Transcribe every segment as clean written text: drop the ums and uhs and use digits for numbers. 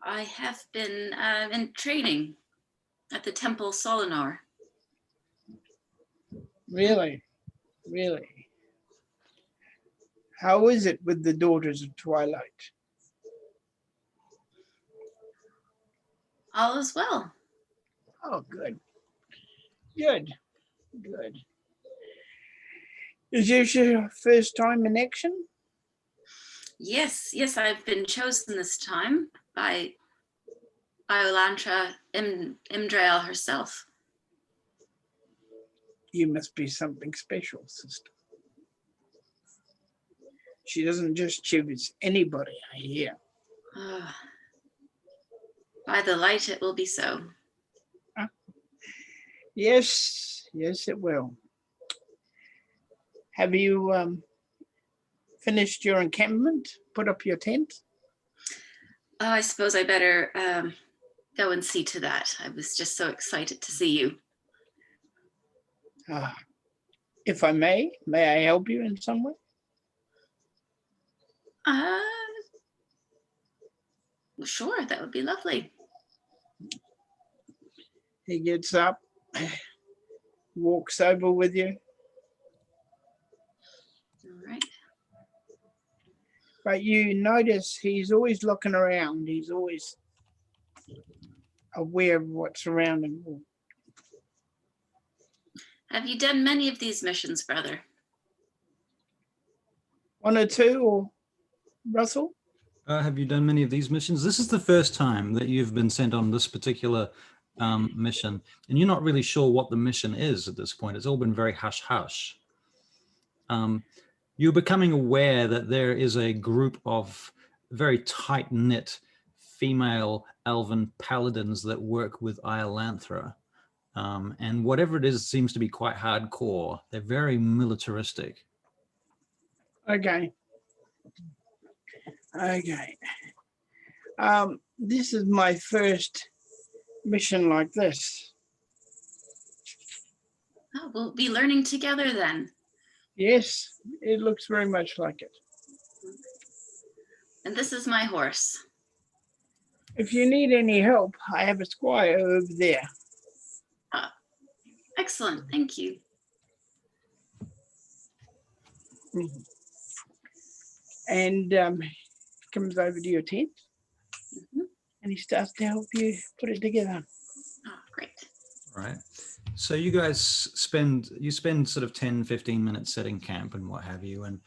I have been in training at the Temple Solinar. Really? Really? How is it with the Daughters of Twilight? All is well. Oh, good. Good. Good. Is this your first time in action? Yes, I've been chosen this time by Iolantra Imdrael herself. You must be something special, sister. She doesn't just choose anybody, I hear. By the light, it will be so. Yes, it will. Have you finished your encampment? Put up your tent? I suppose I better go and see to that. I was just so excited to see you. If I may I help you in some way? Sure, that would be lovely. He gets up, walks over with you. All right. But you notice he's always looking around. He's always aware of what's around him. Have you done many of these missions, brother? One or two, or Russell? Have you done many of these missions? This is the first time that you've been sent on this particular mission, and you're not really sure what the mission is at this point. It's all been very hush-hush. You're becoming aware that there is a group of very tight-knit female elven paladins that work with Iolanthra. And whatever it is seems to be quite hardcore. They're very militaristic. Okay. This is my first mission like this. Oh, we'll be learning together then. Yes, it looks very much like it. And this is my horse. If you need any help, I have a squire over there. Excellent, thank you. And comes over to your tent, and he starts to help you put it together. Oh, great. Right. So you guys spend sort of 10, 15 minutes setting camp and what have you. And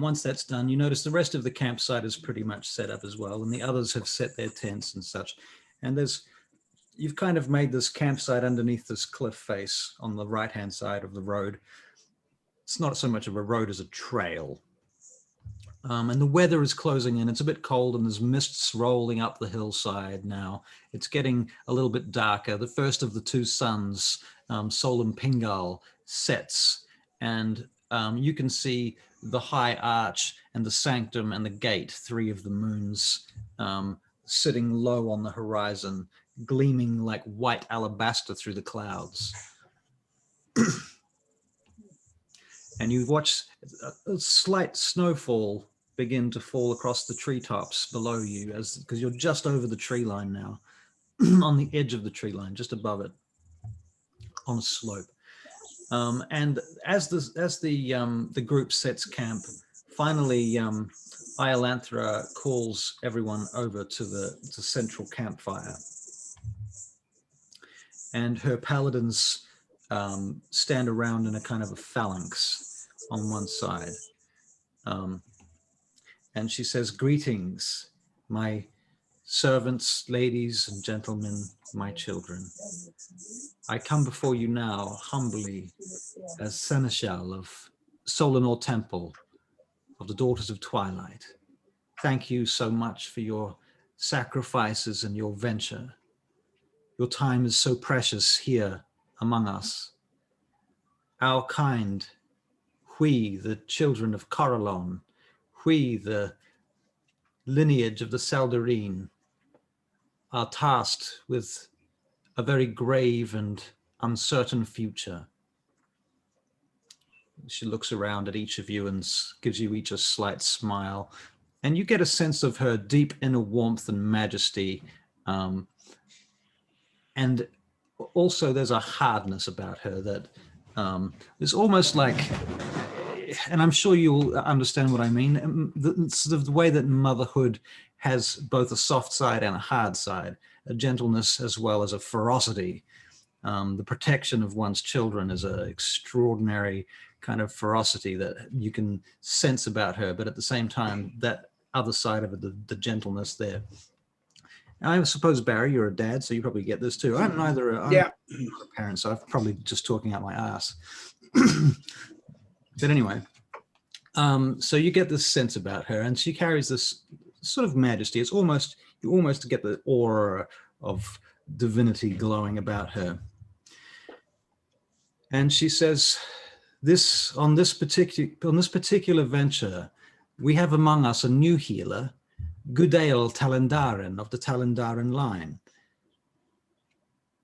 once that's done, you notice the rest of the campsite is pretty much set up as well. And the others have set their tents and such. And you've kind of made this campsite underneath this cliff face on the right-hand side of the road. It's not so much of a road as a trail. And the weather is closing in. It's a bit cold and there's mists rolling up the hillside now. It's getting a little bit darker. The first of the two suns, Sol and Pingal, sets, and you can see the high arch and the sanctum and the gate, three of the moons sitting low on the horizon, gleaming like white alabaster through the clouds. And you watch a slight snowfall begin to fall across the treetops below you, because you're just over the tree line now, on the edge of the tree line, just above it, on a slope. And as the group sets camp, finally Iolanthra calls everyone over to the central campfire, and her paladins stand around in a kind of a phalanx on one side. And she says, "Greetings, my servants, ladies and gentlemen, my children. I come before you now humbly as Seneschal of Solanor Temple of the Daughters of Twilight. Thank you so much for your sacrifices and your venture. Your time is so precious here among us. Our kind, we, the children of Corallon, we, the lineage of the Saldarine, are tasked with a very grave and uncertain future." She looks around at each of you and gives you each a slight smile. and you get a sense of her deep inner warmth and majesty. And also there's a hardness about her that is almost like, and I'm sure you'll understand what I mean, sort of the way that motherhood has both a soft side and a hard side, a gentleness as well as a ferocity. The protection of one's children is an extraordinary kind of ferocity that you can sense about her, but at the same time, that other side of it, the gentleness there. I suppose, Barry, you're a dad, so you probably get this too. I'm neither a parent, so I'm probably just talking out my ass. But anyway, so you get this sense about her, and she carries this sort of majesty. It's almost, you almost get the aura of divinity glowing about her. And she says, on this particular venture, we have among us a new healer, Gudael Talandaran of the Talandaran line.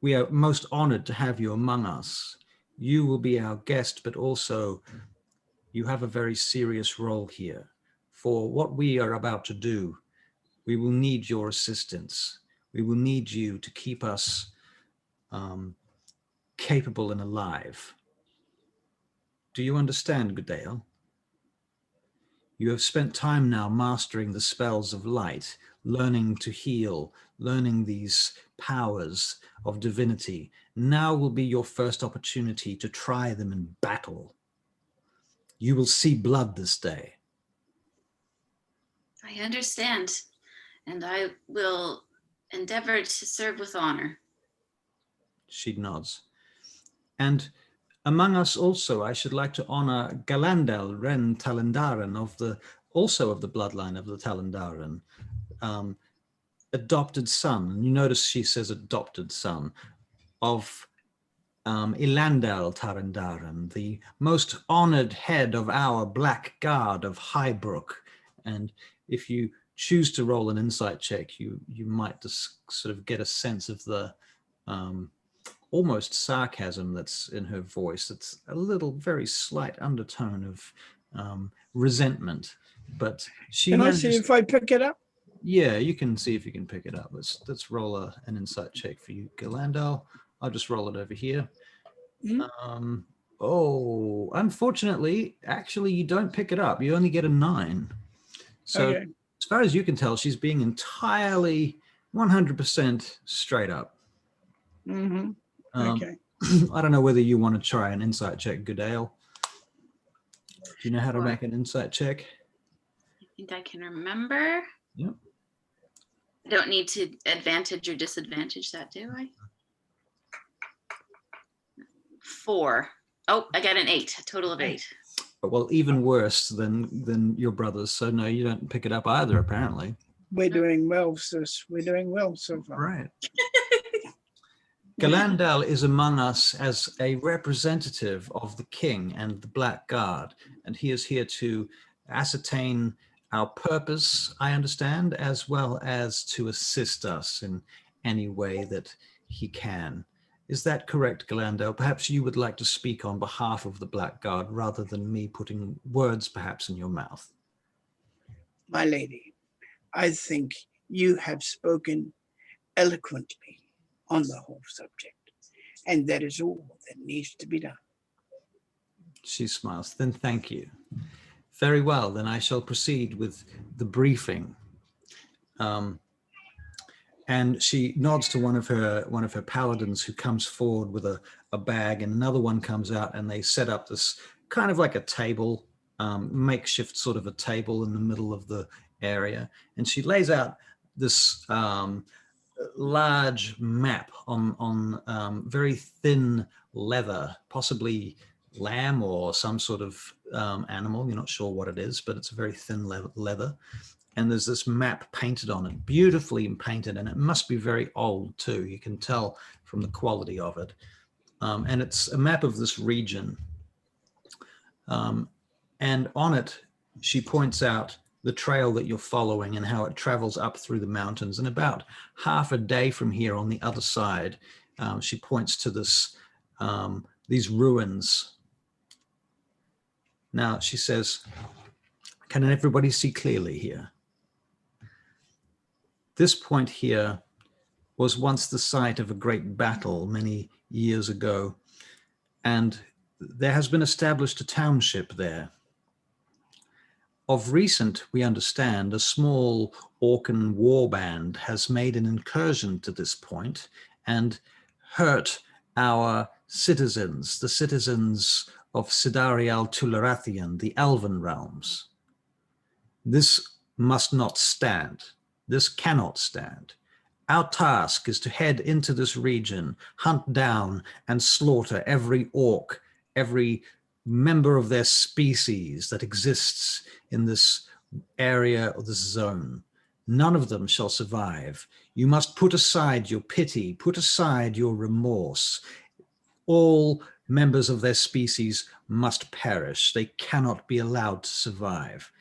We are most honored to have you among us. You will be our guest, but also you have a very serious role here. For what we are about to do, we will need your assistance. We will need you to keep us capable and alive. Do you understand, Gudael? You have spent time now mastering the spells of light, learning to heal, learning these powers of divinity. Now will be your first opportunity to try them in battle. You will see blood this day. I understand, and I will endeavor to serve with honor. She nods. And among us also, I should like to honor Galandel Ren Talandaran also of the bloodline of the Talandaran, adopted son. And you notice she says adopted son of Ilandel Talandaran, the most honored head of our Black Guard of Highbrook. And if you choose to roll an insight check, you might just sort of get a sense of the almost sarcasm that's in her voice. It's a little, very slight undertone of resentment, but she Can I manages. see if I pick it up? Yeah, you can see if you can pick it up. Let's roll an insight check for you, Galandel. I'll just roll it over here. Mm-hmm. Oh, unfortunately, actually, you don't pick it up. You only get a 9. So Okay. as far as you can tell, she's being entirely 100% straight up. Mm-hmm. Okay. I don't know whether you want to try an insight check, Gudael. Do you know how to make an insight check? I think I can remember. Yep. I don't need to advantage or disadvantage that, do I? 4. Oh, I got an 8, a total of 8. Well, even worse than your brothers. So no, you don't pick it up either, apparently. We're doing well, sis. We're doing well so far. Right. Galandel is among us as a representative of the king and the Black Guard, and he is here to ascertain our purpose, I understand, as well as to assist us in any way that he can. Is that correct, Galandel? Perhaps you would like to speak on behalf of the Black Guard rather than me putting words perhaps in your mouth. My lady, I think you have spoken eloquently on the whole subject, and that is all that needs to be done. She smiles. Then thank you. Very well, then I shall proceed with the briefing. And she nods to one of her paladins who comes forward with a bag, and another one comes out, and they set up this kind of like a table, makeshift sort of a table in the middle of the area. And she lays out this large map on very thin leather, possibly lamb or some sort of animal. You're not sure what it is, but it's a very thin leather. And there's this map painted on it, beautifully painted, and it must be very old too. You can tell from the quality of it. And it's a map of this region. And on it, she points out the trail that you're following and how it travels up through the mountains. And about half a day from here on the other side, she points to these ruins. Now she says, can everybody see clearly here? this point here was once the site of a great battle many years ago, and there has been established a township there. Of recent, we understand, a small Orcan warband has made an incursion to this point and hurt our citizens, the citizens of Sidarial Tularathian, the Elven realms. This must not stand. This cannot stand. Our task is to head into this region, hunt down and slaughter every orc, every member of their species that exists in this area or this zone. None of them shall survive. You must put aside your pity, put aside your remorse. All members of their species must perish. They cannot be allowed to survive.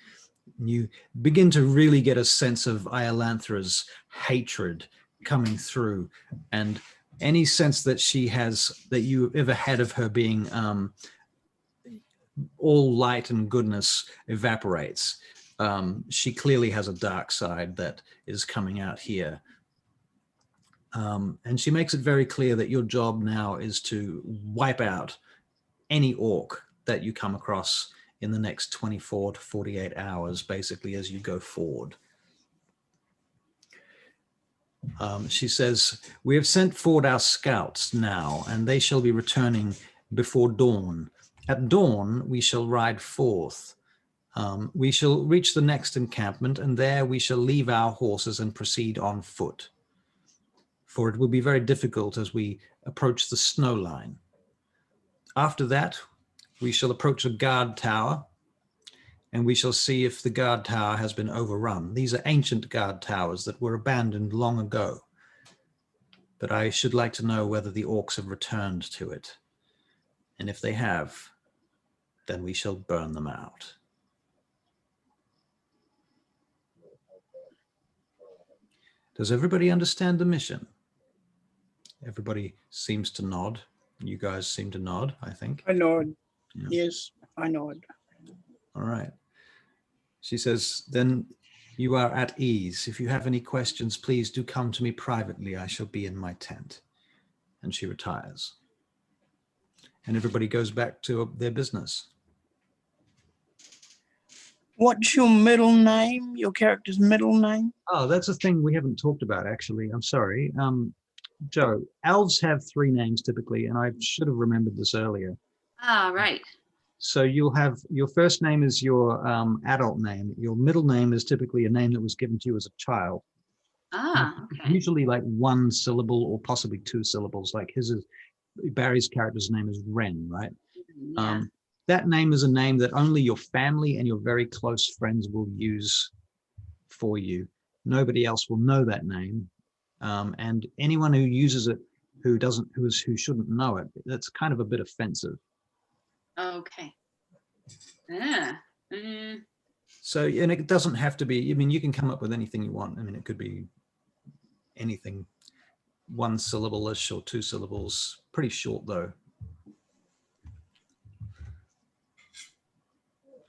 You begin to really get a sense of Iolanthra's hatred coming through, and any sense that she has, that you ever had of her being all light and goodness evaporates. She clearly has a dark side that is coming out here. And she makes it very clear that your job now is to wipe out any orc that you come across in the next 24 to 48 hours, basically, as you go forward. She says, we have sent forward our scouts now, and they shall be returning before dawn. At dawn, we shall ride forth. We shall reach the next encampment, and there we shall leave our horses and proceed on foot. For it will be very difficult as we approach the snow line. After that, we shall approach a guard tower, and we shall see if the guard tower has been overrun. These are ancient guard towers that were abandoned long ago. But I should like to know whether the orcs have returned to it. And if they have, then we shall burn them out. Does everybody understand the mission? Everybody seems to nod. You guys seem to nod, I think. I nod. Yeah. Yes, I nod. All right. She says, then you are at ease. If you have any questions, please do come to me privately. I shall be in my tent. And she retires. And everybody goes back to their business. What's your middle name? Your character's middle name? Oh, that's a thing we haven't talked about, actually. I'm sorry. Joe, elves have 3 names typically, and I should have remembered this earlier. Ah, right. So you'll have, your first name is your adult name. Your middle name is typically a name that was given to you as a child. Ah, okay. Usually like 1 syllable or possibly 2 syllables. Like his is, Barry's character's name is Ren, right? Yeah. That name is a name that only your family and your very close friends will use for you. Nobody else will know that name. And anyone who uses it who shouldn't know it, that's kind of a bit offensive. Okay. Yeah. Mm. So, and it doesn't have to be, I mean, you can come up with anything you want. I mean, it could be anything, 1 syllable-ish or 2 syllables, pretty short though.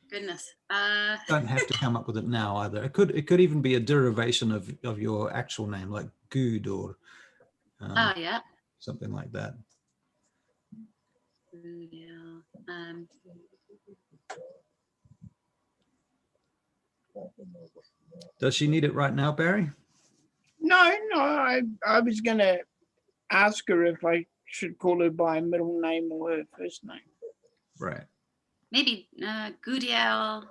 Goodness. Don't have to come up with it now either. It could even be a derivation of your actual name, like Good or Oh, yeah. something like that. Yeah. Does she need it right now, Barry? No, I was going to ask her if I should call her by middle name or her first name. Right. Maybe Gudael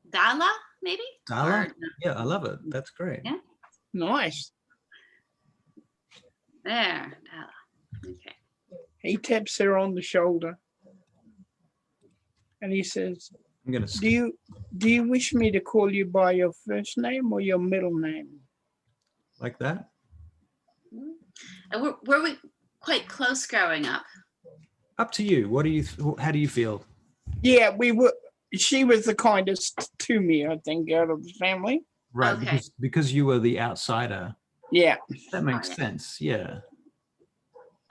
Dala, maybe? Dala? Or, Yeah, I love it. That's great. Yeah. Nice. there, Dala. Okay. He taps her on the shoulder and he says, I'm gonna. do you wish me to call you by your first name or your middle name? Like that? Were we quite close growing up? Up to you. How do you feel? Yeah, we were. She was the kindest to me, I think, out of the family. Right, Okay. because you were the outsider. Yeah. That makes yeah. sense. Yeah.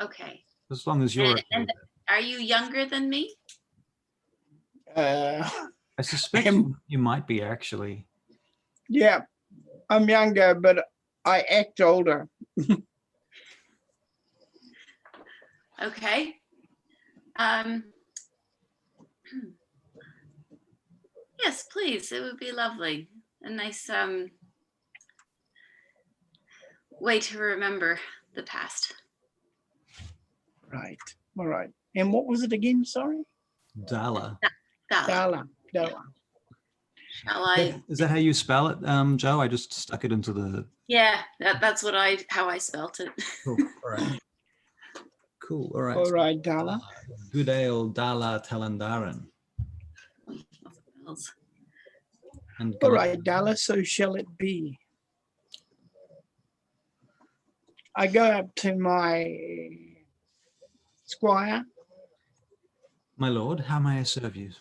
Okay. As long as you're. And are you younger than me? Uh, I suspect you might be actually. yeah, I'm younger, but I act older. Okay. Yes, please. It would be lovely. A nice way to remember the past. Right. All right. And what was it again? Sorry. Dala. Dala. Dala. Shall I? Is that how you spell it, Joe? I just stuck it into the. Yeah, that's what how I spelt it. Cool. All right. Cool. All right. All right, Dala. Gudael, Dala, Talandaran. And All right, Dala. So shall it be. I go up to my squire. My lord, how may I serve you?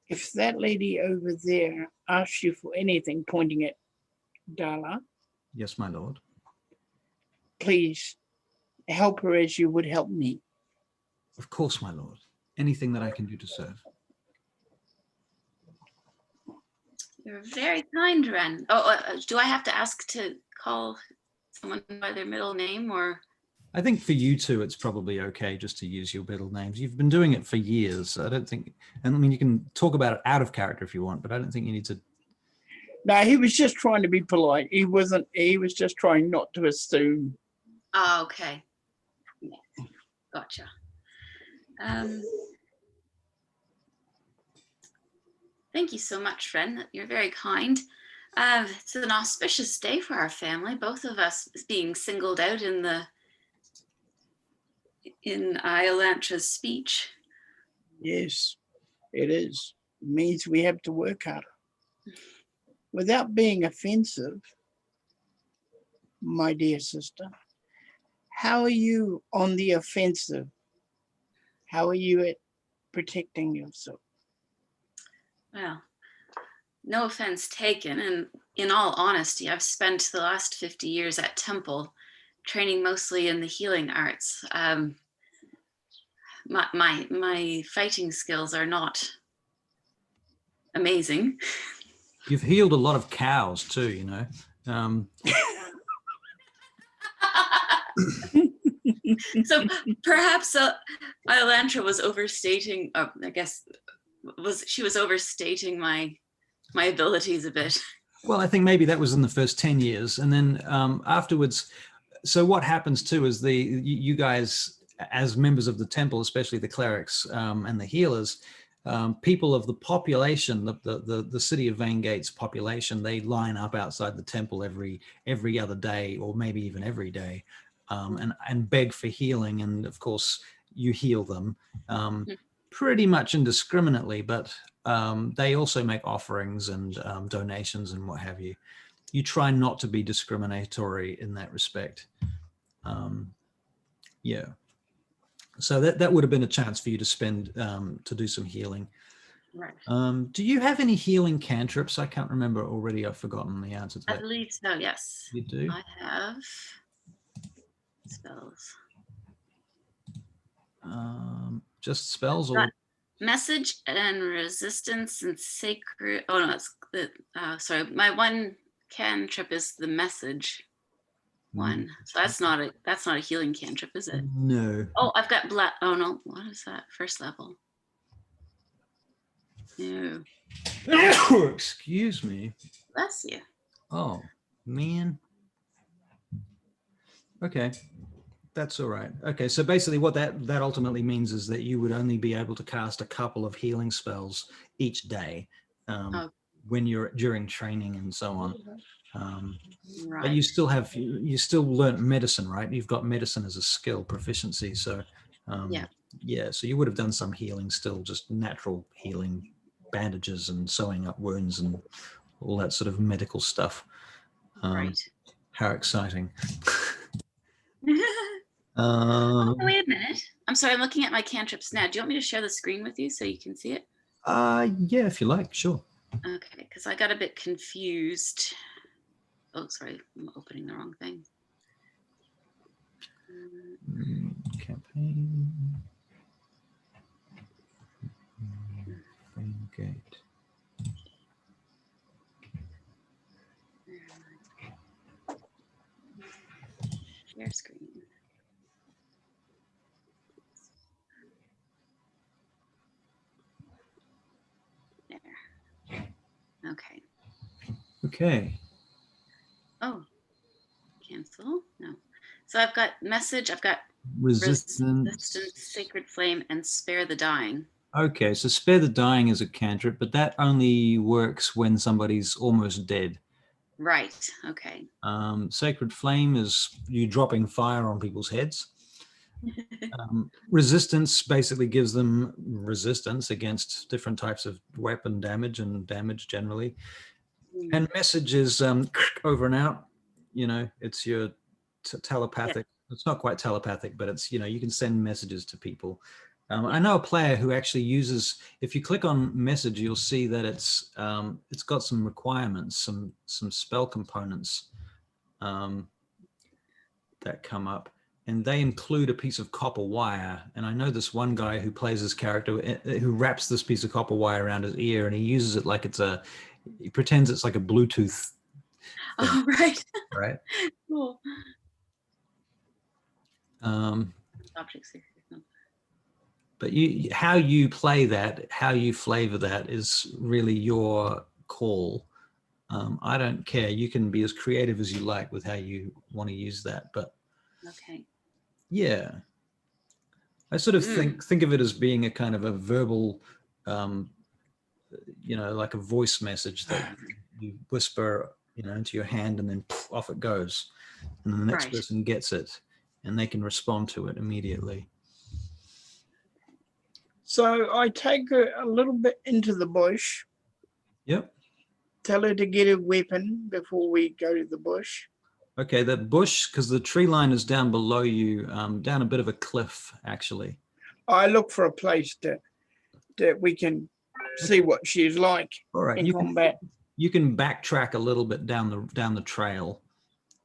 If that lady over there asks you for anything, pointing at Dala, Yes, my lord. please help her as you would help me. Of course, my lord. Anything that I can do to serve. You're very kind, Ren. Oh, do I have to ask to call someone by their middle name, or? I think for you two, it's probably okay just to use your middle names. You've been doing it for years. I don't think, and I mean, you can talk about it out of character if you want, but I don't think you need to. No, he was just trying to be polite. He was just trying not to assume. Oh, okay. Yeah. Gotcha. Thank you so much, Ren. You're very kind. It's an auspicious day for our family. Both of us being singled out in Iolantra's speech. Yes, it is. It means we have to work harder. Without being offensive, my dear sister, how are you on the offensive? How are you at protecting yourself? Well, no offense taken, and in all honesty, I've spent the last 50 years at Temple, training mostly in the healing arts. My fighting skills are not amazing. You've healed a lot of cows too, you know. So perhaps Iolantra was overstating. I guess she was overstating my abilities a bit. Well, I think maybe that was in the first 10 years, and then afterwards. So what happens too is you guys, as members of the temple, especially the clerics and the healers, people of the population, the city of Vaingate's population, they line up outside the temple every other day, or maybe even every day, and beg for healing. And of course, you heal them pretty much indiscriminately, but they also make offerings and donations and what have you. You try not to be discriminatory in that respect. Yeah. So that would have been a chance for you to spend to do some healing. Right. Do you have any healing cantrips? I can't remember already. I've forgotten the answer to that. I believe so, yes. You do? I have spells. Just spells or? Message and resistance and sacred. Oh no, it's the. Sorry, my one cantrip is the message one. So that's not a healing cantrip, is it? No. Oh, I've got black. Oh no, what is that? First level. No. Excuse me. Bless you. Oh man. Okay. That's all right. Okay, so basically what that ultimately means is that you would only be able to cast a couple of healing spells each day when you're during training and so on. Right. But you still learn medicine, right? You've got medicine as a skill proficiency. So yeah, so you would have done some healing still, just natural healing, bandages and sewing up wounds and all that sort of medical stuff. Right. How exciting. Oh, wait a minute. I'm sorry, I'm looking at my cantrips now. Do you want me to share the screen with you so you can see it? Yeah, if you like, sure. Okay, because I got a bit confused. Oh, sorry, I'm opening the wrong thing. Campaign. VAINGATE. Share screen. There. Okay. Okay. Oh, cancel? No. So I've got message, I've got Resistance. sacred flame, and spare the dying. Okay, so spare the dying is a cantrip, but that only works when somebody's almost dead. Right. Okay. Sacred flame is you dropping fire on people's heads. Resistance basically gives them resistance against different types of weapon damage and damage generally. And message is over and out. You know, it's your telepathic. Yeah. It's not quite telepathic, but it's, you know, you can send messages to people. I know a player who actually uses, if you click on message, you'll see that it's got some requirements, some spell components that come up, and they include a piece of copper wire. And I know this one guy who plays this character who wraps this piece of copper wire around his ear, and he uses it like he pretends it's like a Bluetooth thing. Oh, right. Right. Cool. But how you play that, how you flavor that is really your call. I don't care. You can be as creative as you like with how you want to use that. But okay. Yeah, I sort of think of it as being a kind of a verbal, you know, like a voice message that you whisper, you know, into your hand, and then poof, off it goes, and the next person gets it, and they can respond to it immediately. So I take her a little bit into the bush. Yep. Tell her to get a weapon before we go to the bush. Okay, that bush, because the tree line is down below you, down a bit of a cliff, actually. I look for a place that we can see what she's like. All right, in combat. You can backtrack a little bit down the trail.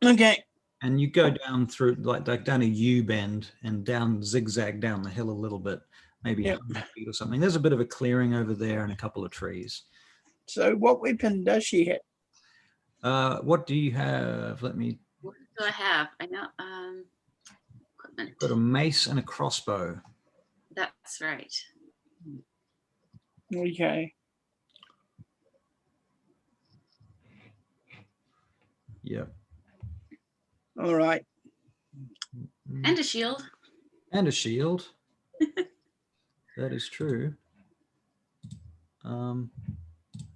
Okay. And you go down through like down a U bend and down zigzag down the hill a little bit, maybe 100 feet or something. There's a bit of a clearing over there and a couple of trees. So what weapon does she have? What do you have? What do I have? I know. Equipment. You've got a mace and a crossbow. That's right. Okay. Yep. All right. And a shield. And a shield. That is true. And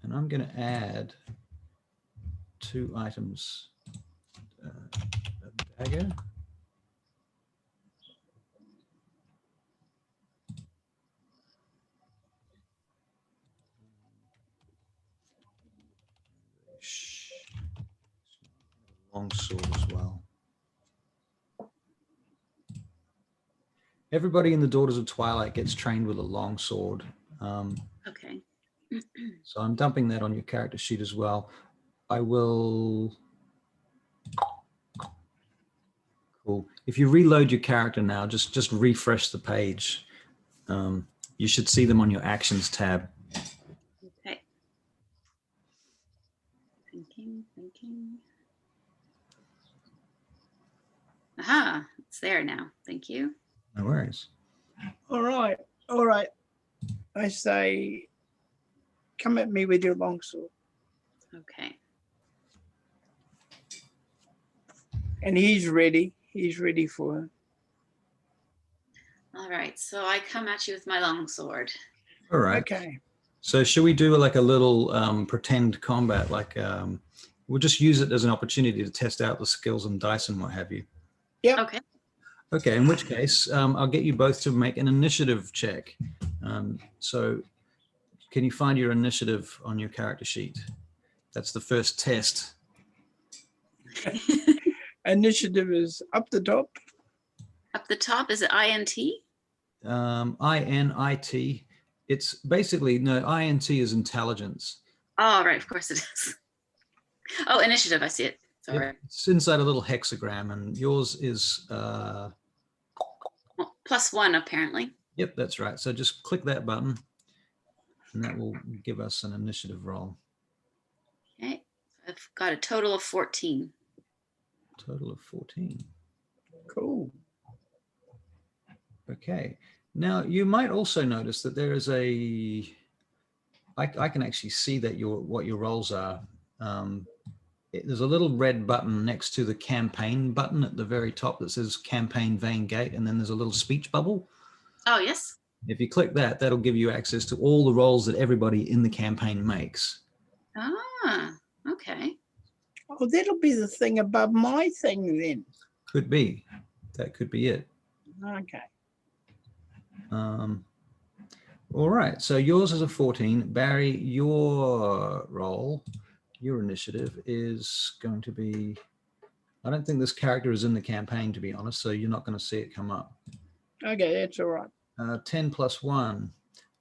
I'm going to add 2 items. A dagger. Long sword as well. Everybody in the Daughters of Twilight gets trained with a long sword. Okay. So I'm dumping that on your character sheet as well. I will. Cool. If you reload your character now, just refresh the page. You should see them on your actions tab. Okay. Thinking. Aha, it's there now. Thank you. No worries. All right. All right. I say, come at me with your longsword. Okay. And he's ready. He's ready for her. All right. So I come at you with my longsword. All right. Okay. So should we do like a little pretend combat? Like we'll just use it as an opportunity to test out the skills and dice and what have you. Yeah. Okay. Okay, in which case, I'll get you both to make an initiative check. So can you find your initiative on your character sheet? That's the first test. Initiative is up the top. Up the top, is it INT? INIT. It's basically, no, INT is intelligence. Oh, right, of course it is. Oh, initiative, I see it. Sorry. It's inside a little hexagram, and yours is... Well, +1, apparently. Yep, that's right. So just click that button, and that will give us an initiative roll. Okay, I've got a total of 14. Total of 14. Cool. Okay. Now you might also notice that there is I can actually see that what your roles are. There's a little red button next to the campaign button at the very top that says campaign VAINGATE, and then there's a little speech bubble. Oh, yes. If you click that, that'll give you access to all the rolls that everybody in the campaign makes. Ah, okay. Oh, that'll be the thing above my thing then. Could be. That could be it. Okay. All right. So yours is a 14. Barry, your roll, your initiative is going to be, I don't think this character is in the campaign, to be honest, so you're not going to see it come up. Okay, that's all right. 10 plus 1.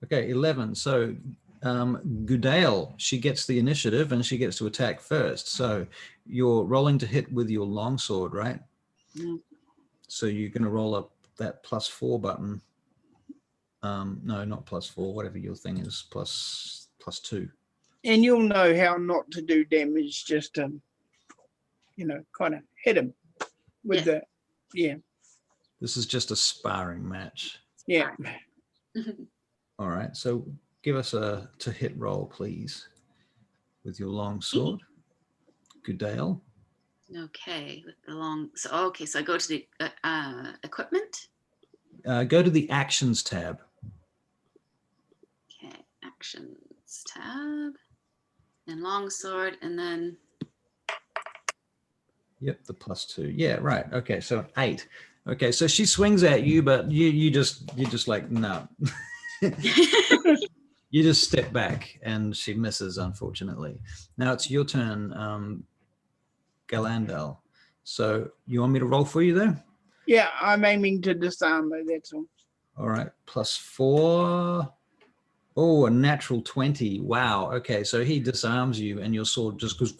Okay, 11. So Gudael, she gets the initiative and she gets to attack first. So you're rolling to hit with your longsword, right? Mm. So you're going to roll up that +4 button. No, not +4, whatever your thing is, plus 2. And you'll know how not to do damage, just to, kind of hit him with the, This is just a sparring match. yeah. All right, so give us a to hit roll, please, with your long sword. Gudael. Okay, with the long. So okay, so I go to the equipment. Go to the actions tab. Okay, actions tab, and longsword, and then. Yep, the +2. Yeah, right. Okay, so 8. Okay, so she swings at you, but you're just like, no. You just step back and she misses, unfortunately. Now it's your turn, Galandel. So you want me to roll for you there? Yeah, I'm aiming to disarm her, that's all. All right, +4. Oh, a natural 20. Wow. Okay, so he disarms you and your sword just goes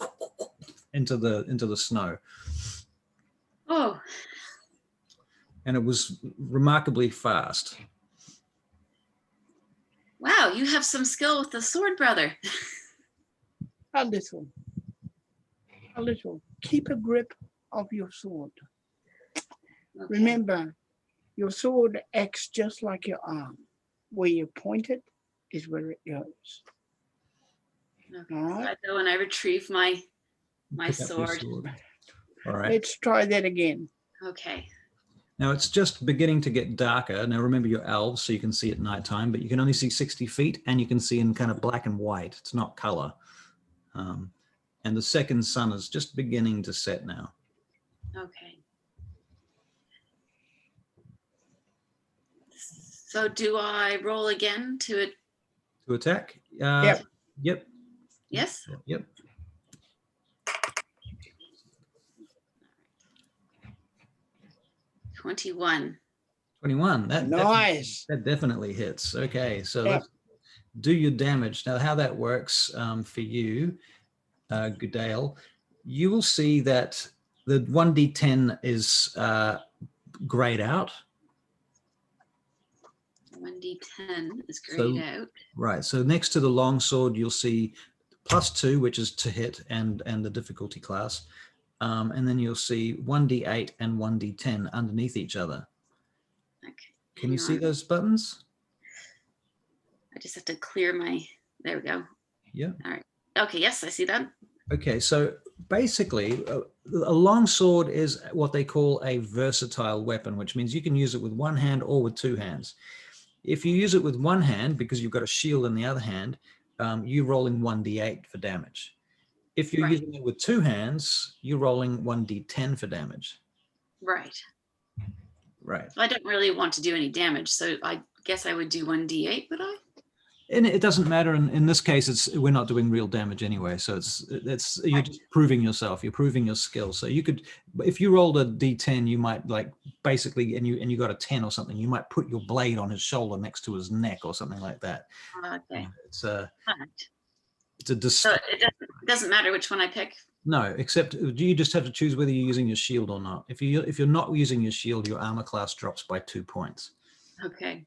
into the snow. Oh. And it was remarkably fast. Wow, you have some skill with the sword, brother. A little. Keep a grip of your sword. Okay. Remember, your sword acts just like your arm. Where you point it is where it goes. Okay. All right. So I go and I retrieve my Pick up your sword. All right. Let's try that again. Okay. Now it's just beginning to get darker. Now remember you're elves, so you can see at nighttime, but you can only see 60 feet and you can see in kind of black and white. It's not color. And the second sun is just beginning to set now. Okay. So do I roll again to it? To attack? Yep. Yep. Yes. Yep. $21. 21. Nice. That definitely hits. Okay, so let's do your damage. Now how that works for you, Gudael, you will see that the 1d10 is grayed out. 1d10 is grayed out. Right, so next to the longsword, you'll see +2, which is to hit and the difficulty class. And then you'll see 1d8 and 1d10 underneath each other. Okay. Can you see those buttons? I just have to clear my, there we go. Yeah. All right. Okay, yes, I see that. Okay, so basically a longsword is what they call a versatile weapon, which means you can use it with one hand or with two hands. If you use it with one hand, because you've got a shield in the other hand, you're rolling 1d8 for damage. If you're using it with two hands, you're rolling 1d10 for damage. Right. Right. So I don't really want to do any damage, so I guess I would do 1d8, would I? And it doesn't matter. In this case, we're not doing real damage anyway. So you're just proving yourself. You're proving your skill. So you could, if you rolled a d10, you might like basically, and you got a 10 or something, you might put your blade on his shoulder next to his neck or something like that. Okay. It's a so it doesn't matter which one I pick. No, except you just have to choose whether you're using your shield or not. If you're not using your shield, your armor class drops by 2 points. Okay.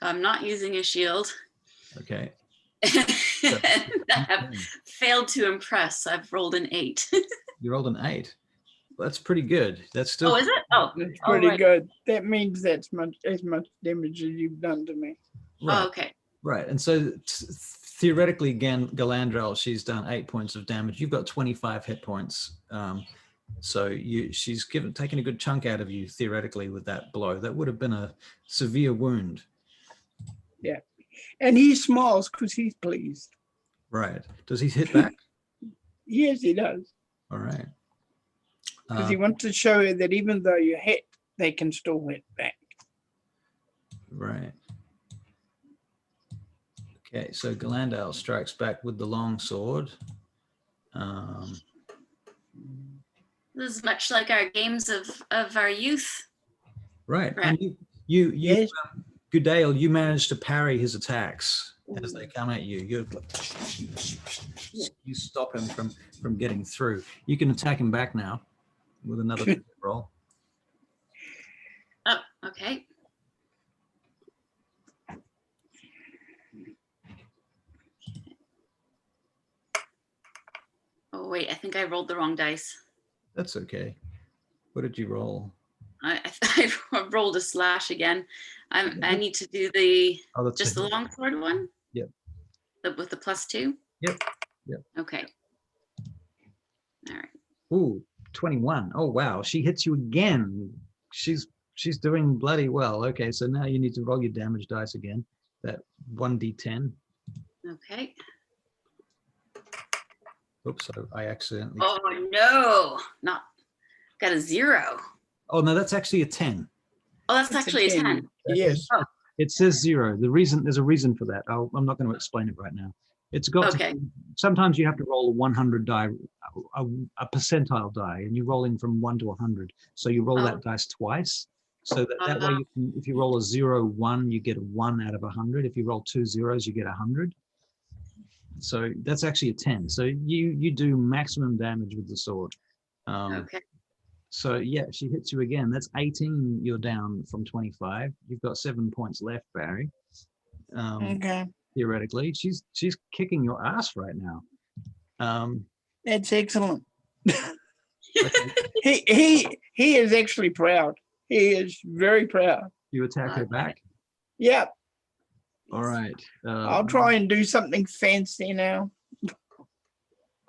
I'm not using a shield. Okay. I have failed to impress. I've rolled an 8. You rolled an 8. That's pretty good. That's Oh, still is it? Oh, That's oh, pretty right. good. That means that's as much damage as you've done to me. right. Oh, okay. Right. And so theoretically, Galandrel, she's done 8 points of damage. You've got 25 hit points. So she's taken a good chunk out of you theoretically with that blow. That would have been a severe wound. Yeah. And he smiles because he's pleased. Right. Does he hit back? Yes, he does. All right. Because he wants to show you that even though you hit, they can still hit back. Right. Okay, so Galandale strikes back with the long sword. This is much like our games of our youth. Right. Right. And you Yes. Gudael, you managed to parry his attacks as they come at you. You stop him from getting through. You can attack him back now with another roll. Oh, okay. Oh, wait, I think I rolled the wrong dice. That's okay. What did you roll? I rolled a slash again. I need to do the just the longsword one. Yep. With the +2. Yep. Yep. Okay. All right. Ooh, 21. Oh wow, she hits you again. She's doing bloody well. Okay, so now you need to roll your damage dice again. That 1d10. Okay. Oops, I accidentally. Oh no, not got a 0. Oh no, that's actually a 10. Oh, that's actually a 10. Yes. It says 0. There's a reason for that. I'm not going to explain it right now. It's got Okay. Sometimes you have to roll a 100 die, a percentile die, and you're rolling from 1 to 100. So you roll that dice twice. So that way, you can, if you roll a 0, 1, you get a 1 out of 100. If you roll 2 zeros, you get 100. So that's actually a 10. So you do maximum damage with the sword. Okay. So yeah, she hits you again. That's 18. You're down from 25. You've got 7 points left, Barry. Okay. Theoretically, she's kicking your ass right now. That's excellent. Okay. He is actually proud. He is very proud. You attack her back. Yep. All right. I'll try and do something fancy now.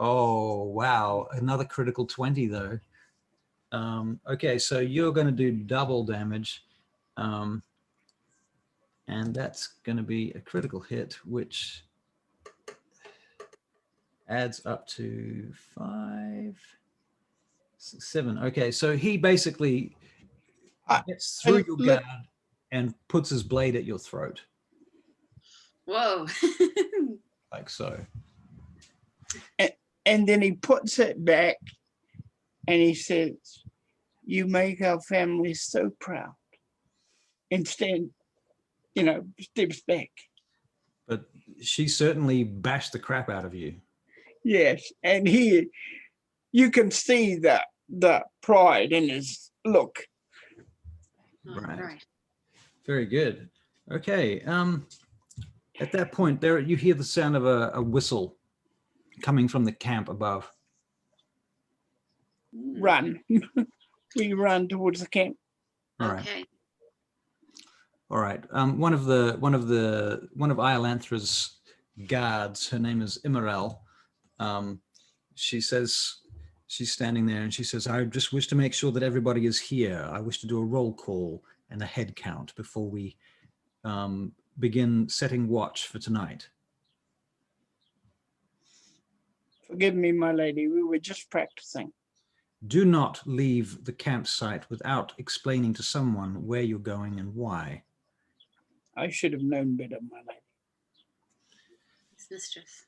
Oh wow, another critical 20 though. Okay, so you're going to do double damage, and that's going to be a critical hit, which adds up to 5, 6, 7. Okay, so he basically gets through your guard and puts his blade at your throat, Whoa. like so. And then he puts it back and he says, "You make our family so proud." And steps back. But she certainly bashed the crap out of you. Yes. And you can see the pride in his look. Right. Very good. Okay. At that point, there you hear the sound of a whistle coming from the camp above. Run. We run towards the camp. All right. Okay. All right. One of Iolanthra's guards, her name is Imerel. She says, she's standing there and she says, "I just wish to make sure that everybody is here. I wish to do a roll call and a head count before we begin setting watch for tonight." Forgive me, my lady. We were just practicing. Do not leave the campsite without explaining to someone where you're going and why. I should have known better, my lady. It's mistress.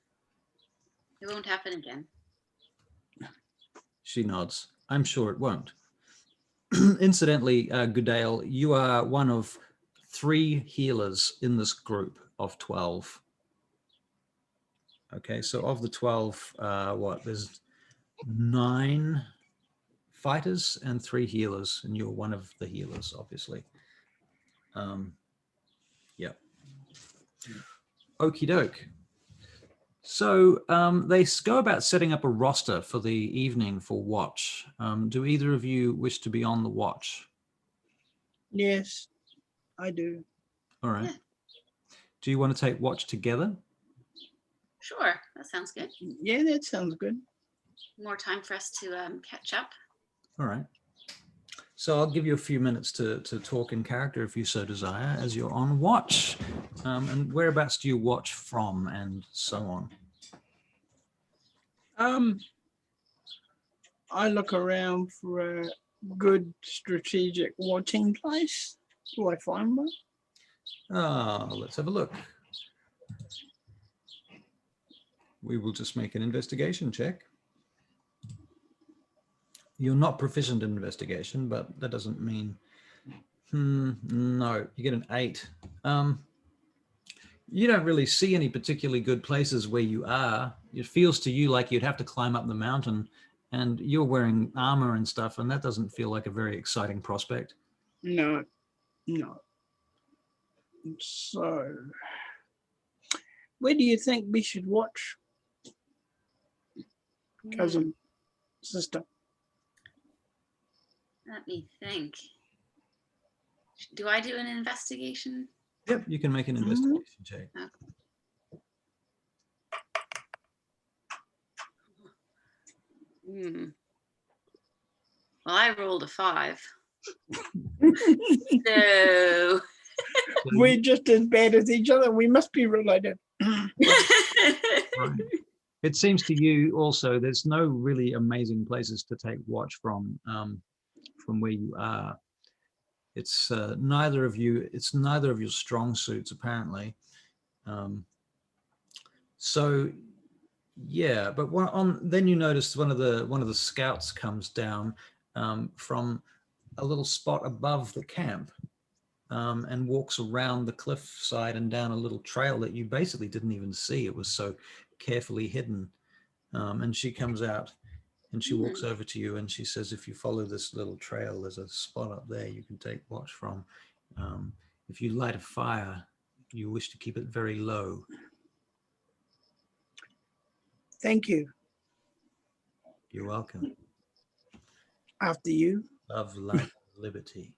It won't happen again. She nods. I'm sure it won't. Incidentally, Gudael, you are one of 3 healers in this group of 12. Okay, so of the 12, there's 9 fighters and 3 healers, and you're one of the healers, obviously. Yep. Okie doke. So they go about setting up a roster for the evening for watch. Do either of you wish to be on the watch? Yes, I do. All right. Yeah. Do you want to take watch together? Sure, that sounds good. Yeah, that sounds good. More time for us to catch up. All right. So I'll give you a few minutes to talk in character if you so desire as you're on watch. And whereabouts do you watch from and so on? I look around for a good strategic watching place. Do I find one? Let's have a look. We will just make an investigation check. You're not proficient in investigation, but that doesn't mean... no, you get an 8. You don't really see any particularly good places where you are. It feels to you like you'd have to climb up the mountain, and you're wearing armor and stuff, and that doesn't feel like a very exciting prospect. No. So, where do you think we should watch, cousin, sister? Let me think. Do I do an investigation? Yep, you can make an investigation check. Well, I rolled a 5. So We're just as bad as each other. We must be related. Right. It seems to you also there's no really amazing places to take watch from where you are. It's neither of your strong suits apparently. So yeah, but then you notice one of the scouts comes down from a little spot above the camp and walks around the cliff side and down a little trail that you basically didn't even see. It was so carefully hidden. And she comes out and she walks over to you and she says, if you follow this little trail, there's a spot up there you can take watch from. If you light a fire, you wish to keep it very low. Thank you. You're welcome. After you. Love, life, liberty.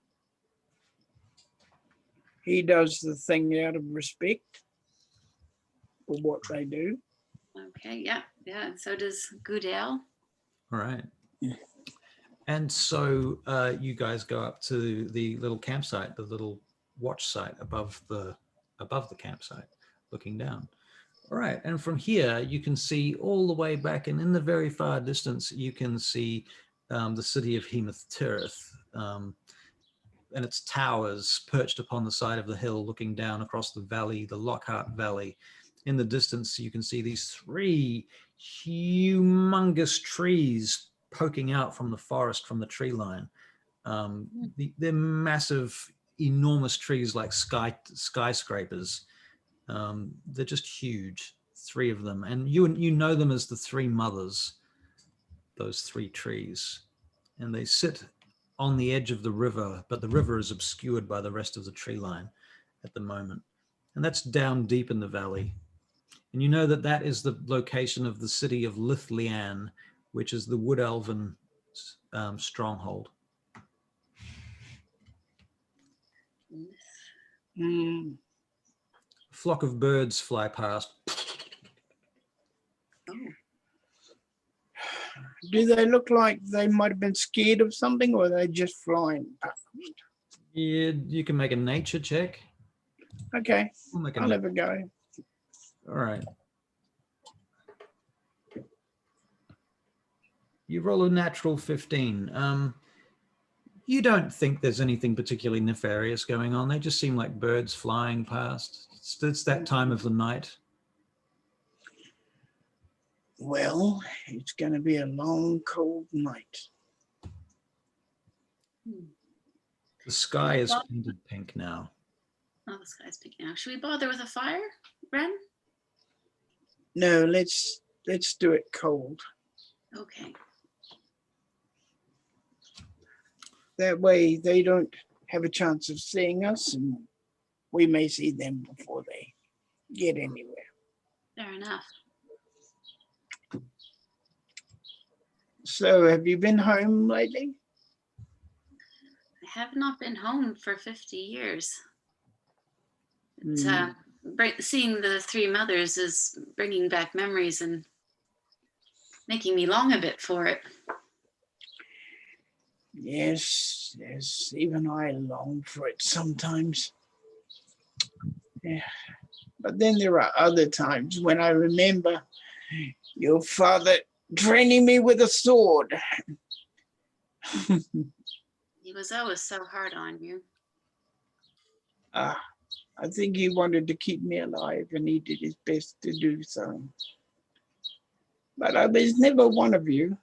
He does the thing out of respect for what they do. okay, yeah. And so does Gudael. All right. And so you guys go up to the little campsite, the little watch site above the campsite, looking down. All right, and from here you can see all the way back, and in the very far distance you can see the city of Hemath Tirith, and its towers perched upon the side of the hill, looking down across the valley, the Lockhart Valley. In the distance you can see these 3 humongous trees poking out from the forest, from the tree line. They're massive, enormous trees like skyscrapers. They're just huge, 3 of them. And you know them as the 3 mothers, those 3 trees. And they sit on the edge of the river, but the river is obscured by the rest of the tree line at the moment. And that's down deep in the valley. And you know that that is the location of the city of Lithlian, which is the Wood Elven stronghold. Mm. A flock of birds fly past. Do they look like they might have been scared of something, or are they just flying past? Yeah, you can make a nature check. Okay, We'll I'll have a go. All right. You roll a natural 15. You don't think there's anything particularly nefarious going on. They just seem like birds flying past. It's that time of the night. Well, it's going to be a long, cold night. The sky is painted pink now. Oh, the sky's picking out. Should we bother with a fire, Ren? No, let's do it cold. Okay. That way they don't have a chance of seeing us, and we may see them before they get anywhere. Fair enough. So have you been home lately? I have not been home for 50 years. It's, Hmm. seeing the three mothers is bringing back memories and making me long a bit for it. Yes, even I long for it sometimes. Yeah. But then there are other times when I remember your father training me with a sword. He was always so hard on you. I think he wanted to keep me alive, and he did his best to do so. But I was never one of you.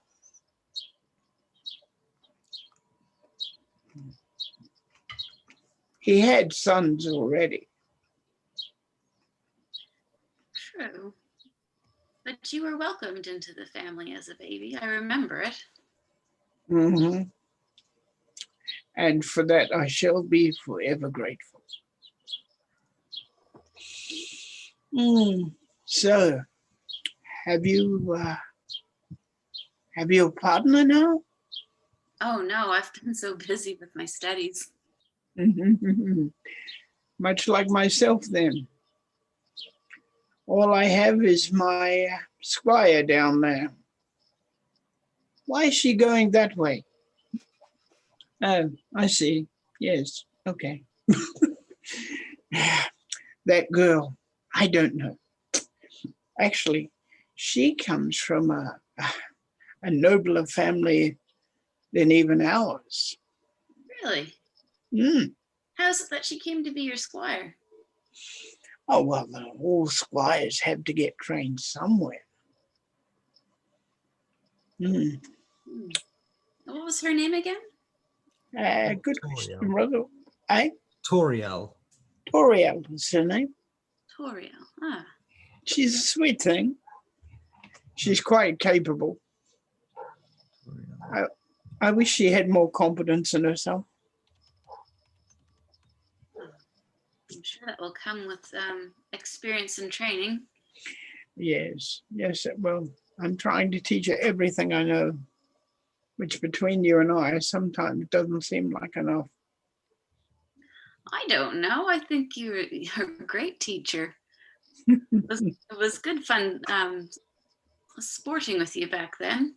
He had sons already. True. But you were welcomed into the family as a baby. I remember it. Mm-hmm. And for that, I shall be forever grateful. So, have you a partner now? Oh no, I've been so busy with my studies. Much like myself, then. All I have is my squire down there. Why is she going that way? Oh, I see. Yes, okay. That girl, I don't know. Actually, she comes from a nobler family than even ours. Really? Mm. How's it that she came to be your squire? Oh, well, all squires have to get trained somewhere. Mm. What was her name again? Good question, brother. Toriel. Toriel is her name. Toriel. Ah. She's a sweet thing. She's quite capable. I wish she had more confidence in herself. I'm sure that will come with experience and training. Yes, it will. I'm trying to teach her everything I know, which between you and I sometimes doesn't seem like enough. I don't know. I think you're a great teacher. It was good fun sporting with you back then,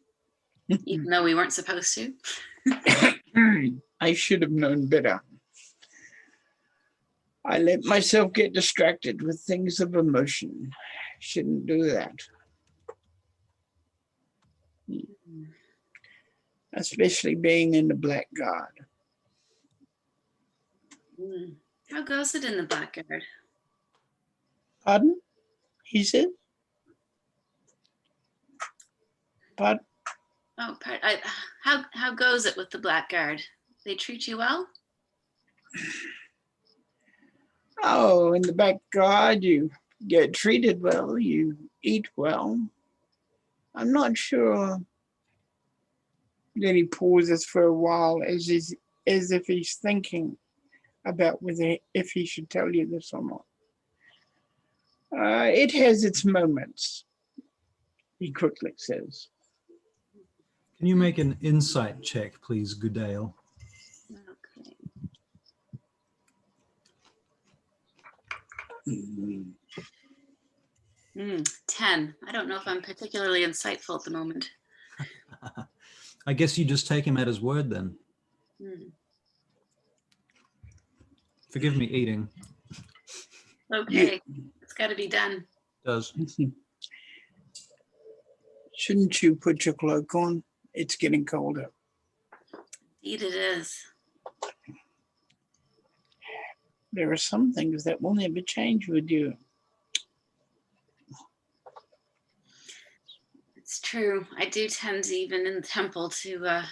even though we weren't supposed to. I should have known better. I let myself get distracted with things of emotion. Shouldn't do that. Especially being in the Black Guard. How goes it in the Black Guard? Pardon? He said? Pardon? Oh, how goes it with the Black Guard? They treat you well? Oh, in the Black Guard, you get treated well, you eat well. I'm not sure. Then he pauses for a while as if he's thinking about if he should tell you this or not. It has its moments, he quickly says. Can you make an insight check, please, Gudael? Okay. 10. I don't know if I'm particularly insightful at the moment. I guess you just take him at his word then. Forgive me eating. Okay, it's got to be done. Does. Shouldn't you put your cloak on? It's getting colder. Indeed it is. There are some things that will never change with you. It's true. I do tend to, even in the temple, to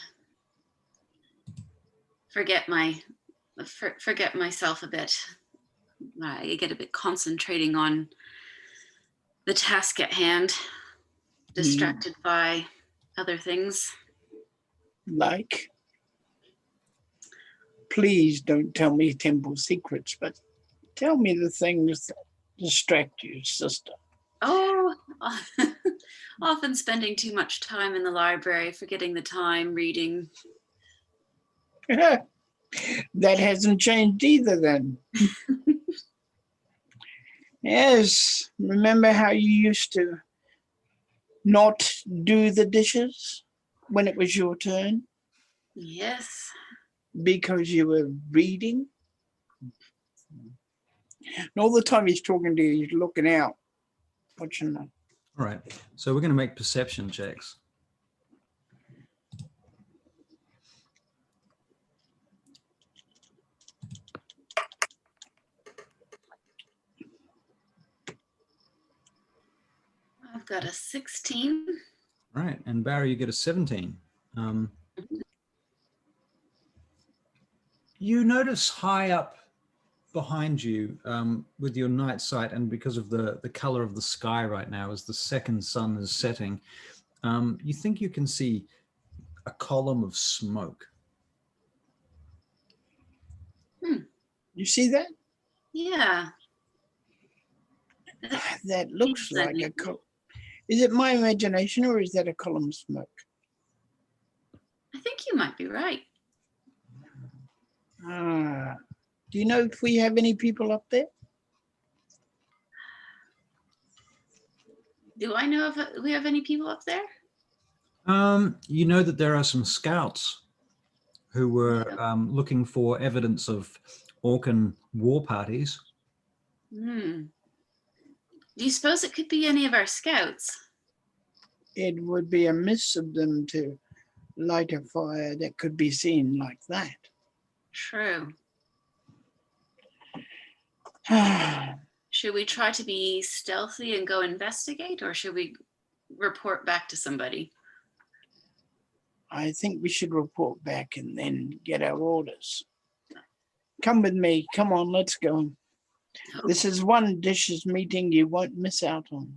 forget myself a bit. I get a bit concentrating on the task at hand, distracted by other things. Like? Please don't tell me temple secrets, but tell me the things that distract you, sister. Oh, often spending too much time in the library, forgetting the time, reading. That hasn't changed either then. Yes, remember how you used to not do the dishes when it was your turn Yes. because you were reading? And all the time he's talking to you, he's looking out, watching them. All right. So we're going to make perception checks. I've got a 16. All right. And Barry, you get a 17. You notice high up behind you with your night sight, and because of the color of the sky right now as the second sun is setting, you think you can see a column of smoke. You see that? Yeah. That looks like a column. Is it my imagination or is that a column of smoke? I think you might be right. Do you know if we have any people up there? Do I know if we have any people up there? You know that there are some scouts who were looking for evidence of Orcan war parties. Do you suppose it could be any of our scouts? It would be amiss of them to light a fire that could be seen like that. True. Should we try to be stealthy and go investigate, or should we report back to somebody? I think we should report back and then get our orders. Come with me. Come on, let's go. This is one dishes meeting you won't miss out on.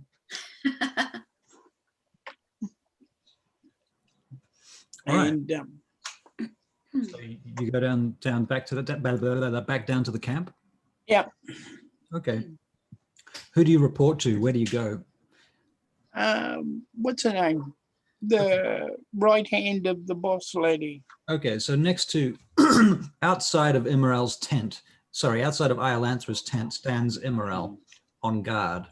All right. And So you go down back to the back down to the camp. yeah. Okay. Who do you report to? Where do you go? What's her name? The right hand of the boss lady. Okay, so next to outside of Immorel's tent, outside of Iolanthra's tent stands Immorel on guard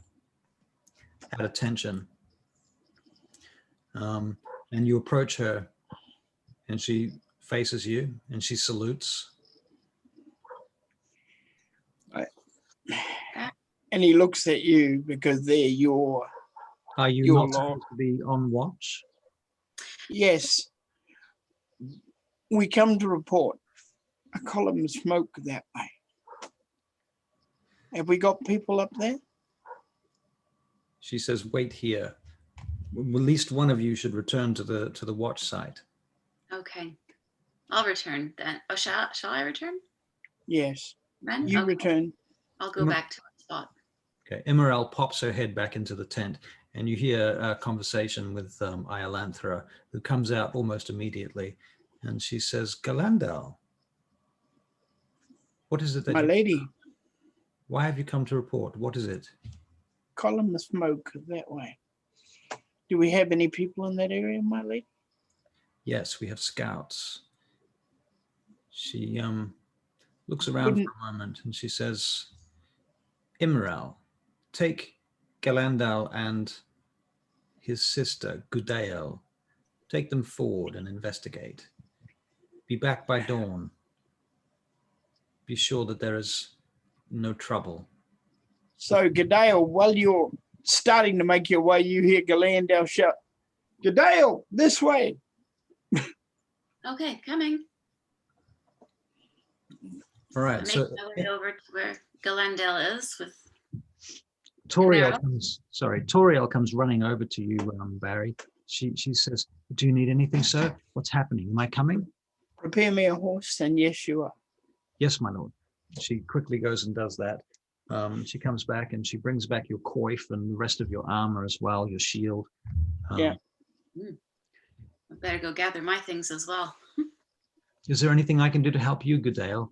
at attention. And you approach her and she faces you and she salutes. And he looks at you because they're your. Are you your not lord. supposed to be on watch? Yes. We come to report a column of smoke that way. Have we got people up there? She says, wait here. At least one of you should return to the watch site. Okay. I'll return then. Oh, shall I return? Yes. Then? You Okay. return. I'll go back to my spot. Okay, Immorel pops her head back into the tent and you hear a conversation with Iolanthra, who comes out almost immediately. And she says, Galandal, what is it that My lady, why have you come to report? What is it? column of smoke that way. Do we have any people in that area, my lady? Yes, we have scouts. She looks around for a moment and she says, Immorel, take Galandal and his sister, Gudael. Take them forward and investigate. Be back by dawn. Be sure that there is no trouble. So, Gudael, while you're starting to make your way, you hear Galandal shout, Gudael, this way. Okay, coming. All right. Make So my way over to where Galandel is with. Toriel comes running over to you, Barry. She says, do you need anything, sir? What's happening? Am I coming? Prepare me a horse, and yes, you are. Yes, my lord. She quickly goes and does that. She comes back and she brings back your coif and the rest of your armor as well, your shield. Yeah. I better go gather my things as well. Is there anything I can do to help you, Gudael?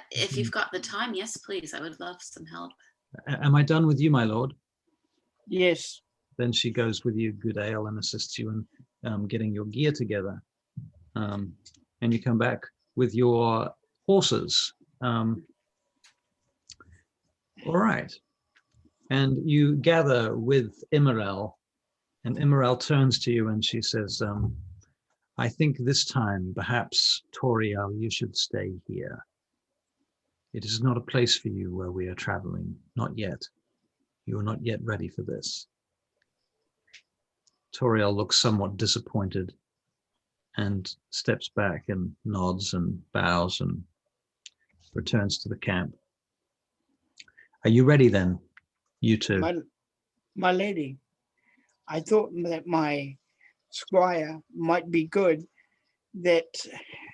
If you've got the time, yes, please. I would love some help. Am I done with you, my lord? Yes. Then she goes with you, Gudael, and assists you in getting your gear together. And you come back with your horses. All right. And you gather with Imerel, and Imerel turns to you and she says, I think this time, perhaps, Toriel, you should stay here. It is not a place for you where we are traveling. Not yet. You are not yet ready for this. Toriel looks somewhat disappointed and steps back and nods and bows and returns to the camp. Are you ready then, you two? My lady, I thought that my squire might be good, that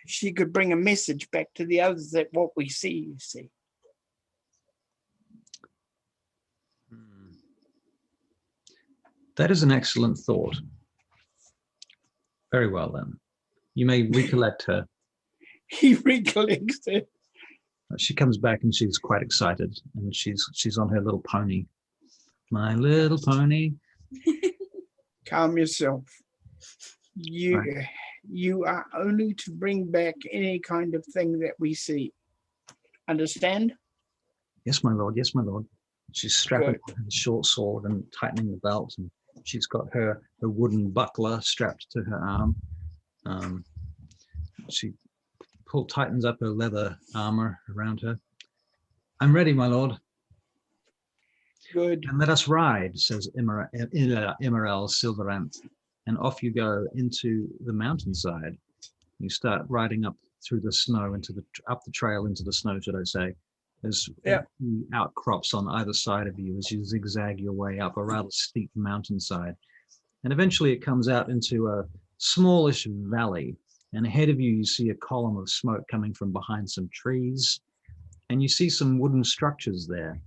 she could bring a message back to the others that what we see, you see. That is an excellent thought. Very well then. You may recollect her. He recollects it. She comes back and she's quite excited, and she's on her little pony. My little pony. Calm yourself. Right. You are only to bring back any kind of thing that we see. Understand? Yes, my lord. Yes, my lord. She's strapping Good. her short sword and tightening the belt, and she's got her wooden buckler strapped to her arm. She tightens up her leather armor around her. I'm ready, my lord. Good. And let us ride, says Imerel Silveranth, and off you go into the mountainside. You start riding up through the snow up the trail into the snow, should I say. There's outcrops on either side of you as you zigzag your way up a rather steep mountainside. And eventually it comes out into a smallish valley. And ahead of you, you see a column of smoke coming from behind some trees. And you see some wooden structures there.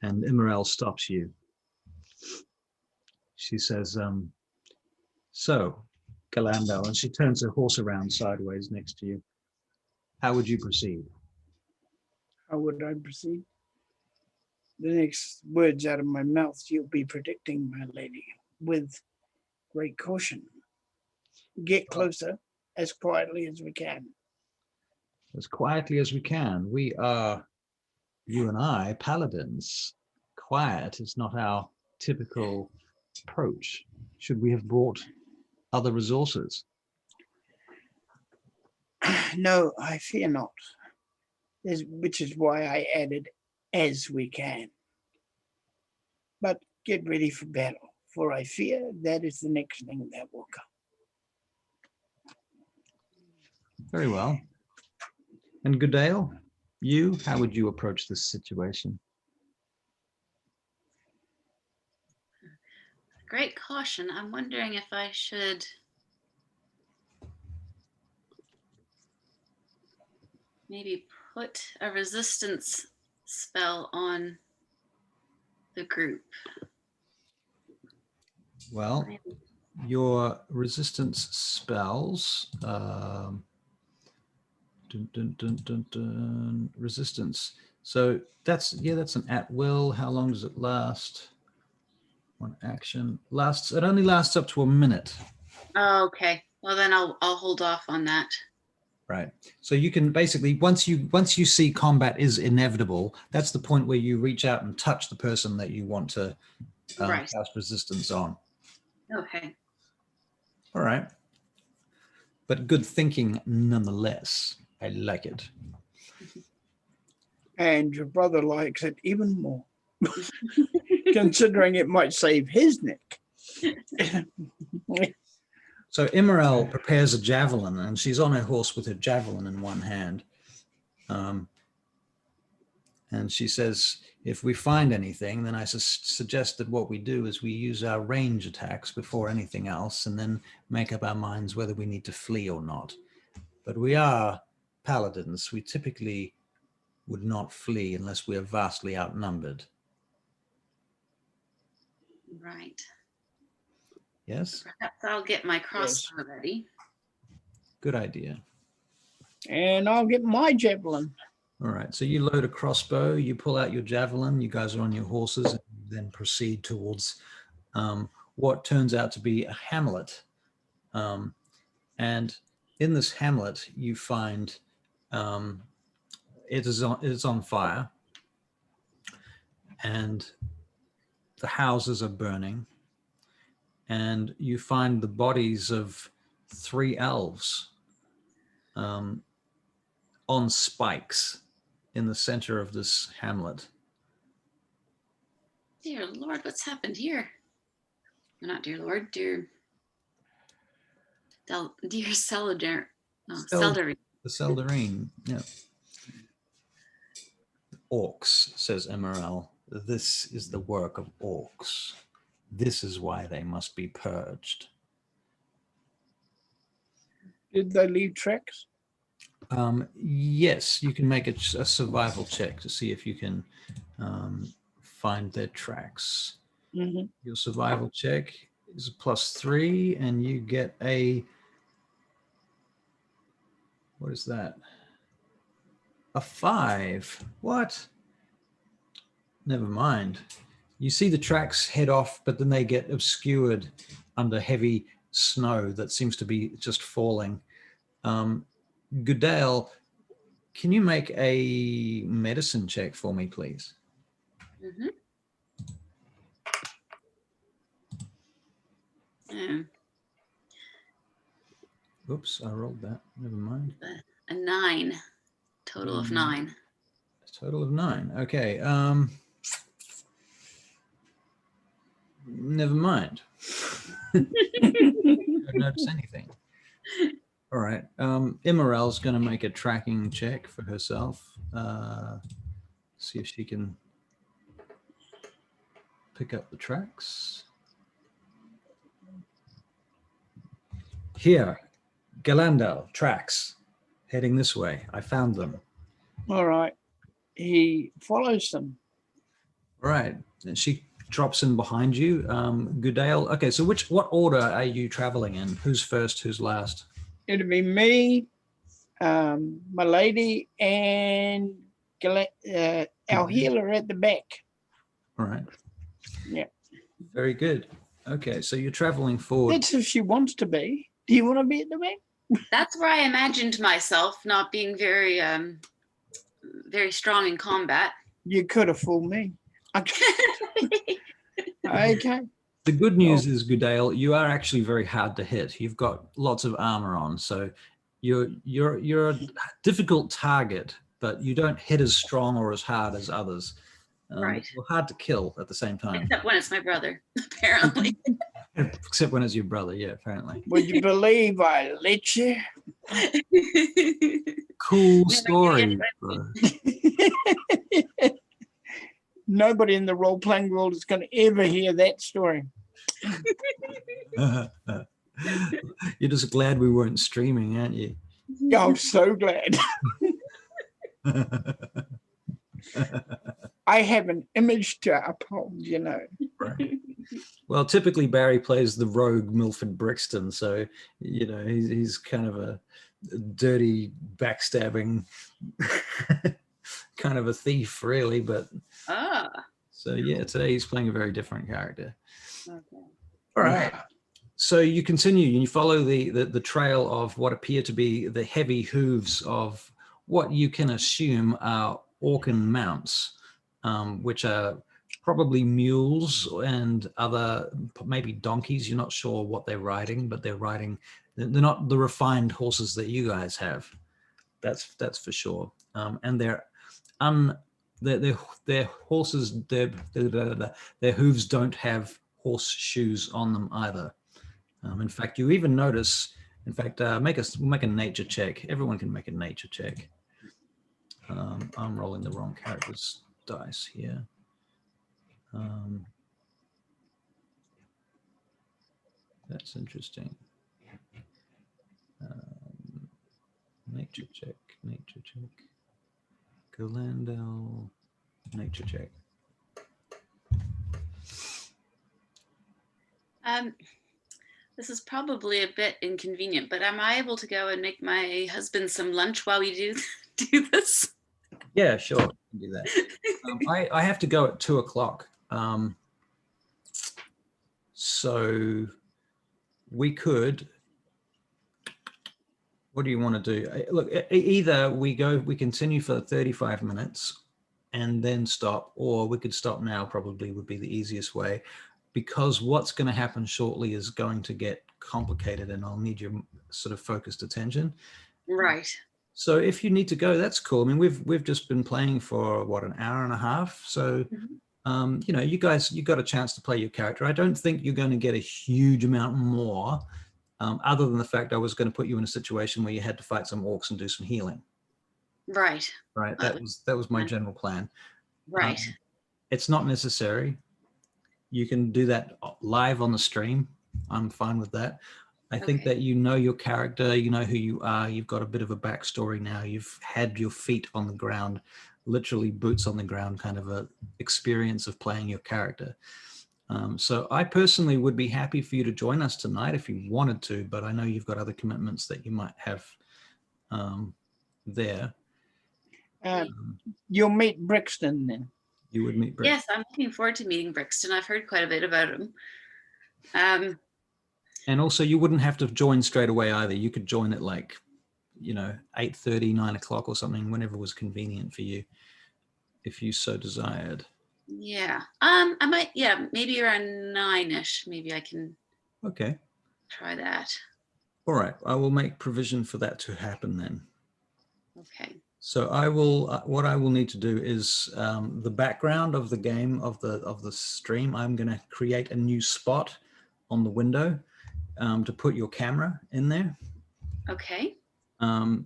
And Imerel stops you. She says, so, Galando, and she turns her horse around sideways next to you. How would you proceed? How would I proceed? The next words out of my mouth you'll be predicting, my lady, with great caution. Get closer as quietly as we can. As quietly as we can. We are, you and I, paladins. Quiet is not our typical approach. Should we have brought other resources? No, I fear not. Which is why I added as we can. But get ready for battle, for I fear that is the next thing that will come. Very well. And Gudael, you, how would you approach this situation? Great caution. I'm wondering if I should maybe put a resistance spell on the group. Well, your resistance spells, resistance. So that's an at will. How long does it last? One action lasts. It only lasts up to a minute. Oh, okay. Well, then I'll hold off on that. Right. So you can basically once you see combat is inevitable, that's the point where you reach out and touch the person that you want to Right. cast resistance on. Okay. All right. But good thinking nonetheless. I like it. And your brother likes it even more, considering it might save his neck. So Imerel prepares a javelin, and she's on her horse with her javelin in one hand. And she says, if we find anything, then I suggest that what we do is we use our range attacks before anything else, and then make up our minds whether we need to flee or not. But we are paladins. We typically would not flee unless we are vastly outnumbered. Right. Yes? Perhaps I'll get my crossbow ready. Good idea. And I'll get my javelin. All right, so you load a crossbow, you pull out your javelin, you guys are on your horses, and you then proceed towards what turns out to be a hamlet. And in this hamlet, you find it is on fire, and the houses are burning, and you find the bodies of 3 elves on spikes in the center of this hamlet. Dear Lord, what's happened here? Well, not dear Lord, dear Celadar. Oh, Seldarine. The Seldarine, yeah. Orcs, says Emerald. This is the work of orcs. This is why they must be purged. Did they leave tracks? Yes, you can make a survival check to see if you can find their tracks. Mm-hmm. Your survival check is a +3, and you get a, what is that? A 5. What? Never mind. You see the tracks head off, but then they get obscured under heavy snow that seems to be just falling. Gudael, can you make a medicine check for me, please? Mm-hmm. Oops, I rolled that. Never mind. A 9. Total of 9. A total of 9. Okay. Never mind. Don't notice anything. All right. Immorel's going to make a tracking check for herself. See if she can pick up the tracks. Here, Galandel, tracks. Heading this way. I found them. All right. He follows them. All right. And she drops in behind you. Gudael. Okay, so what order are you traveling in? Who's first, who's last? It'll be me, my lady, and our healer at the back. All right. Yeah. Very good. Okay, so you're traveling forward. That's if she wants to be. Do you want to be at the back? That's where I imagined myself not being very, very strong in combat. You could have fooled me. Okay. Okay. The good news is, Gudael, you are actually very hard to hit. You've got lots of armor on, so you're a difficult target, but you don't hit as strong or as hard as others. Right. You're hard to kill at the same time. Except when it's my brother, apparently. Except when it's your brother, yeah, apparently. Would you believe I let you? Cool story, bro. Nobody in the role-playing world is going to ever hear that story. You're just glad we weren't streaming, aren't you? I'm so glad. I have an image to uphold, you know. Right. Well, typically Barry plays the rogue Milford Brixton, so you know he's kind of a dirty, backstabbing kind of a thief, really. But so yeah, today he's playing a very different character. Okay. All right. So you continue and you follow the trail of what appear to be the heavy hooves of what you can assume are Orcan mounts, which are probably mules and other maybe donkeys. You're not sure what they're riding, but they're not the refined horses that you guys have. That's for sure. And their horses, their hooves don't have horseshoes on them either. In fact, you even notice. In fact, we'll make a nature check. Everyone can make a nature check. I'm rolling the wrong character's dice here. That's interesting. Nature check. Galandel, nature check. This is probably a bit inconvenient, but am I able to go and make my husband some lunch while we do this? Yeah, sure. I can do that. I have to go at 2:00. So we could, what do you want to do? Look, either we continue for 35 minutes and then stop, or we could stop now, probably would be the easiest way, because what's going to happen shortly is going to get complicated and I'll need your sort of focused attention. Right. So if you need to go, that's cool. I mean, we've just been playing for what, an hour and a half. So, you know, you got a chance to play your character. I don't think you're going to get a huge amount more, other than the fact I was going to put you in a situation where you had to fight some orcs and do some healing. Right. Right. That was my general plan. Right. It's not necessary. You can do that live on the stream. I'm fine with that. I think that you know your character, you know who you are, you've got a bit of a backstory now, you've had your feet on the ground, literally boots on the ground kind of a experience of playing your character. So I personally would be happy for you to join us tonight if you wanted to, but I know you've got other commitments that you might have there. You'll meet Brixton then. You would meet Brixton. Yes, I'm looking forward to meeting Brixton. I've heard quite a bit about him. And also you wouldn't have to join straight away either. You could join at like, you know, 8:30, 9 o'clock or something, whenever was convenient for you, if you so desired. Yeah. I might, maybe around 9ish. Maybe I can try that. All right. I will make provision for that to happen then. Okay. So I will, what I will need to do is the background of the game, of the stream, I'm going to create a new spot on the window to put your camera in there. Okay.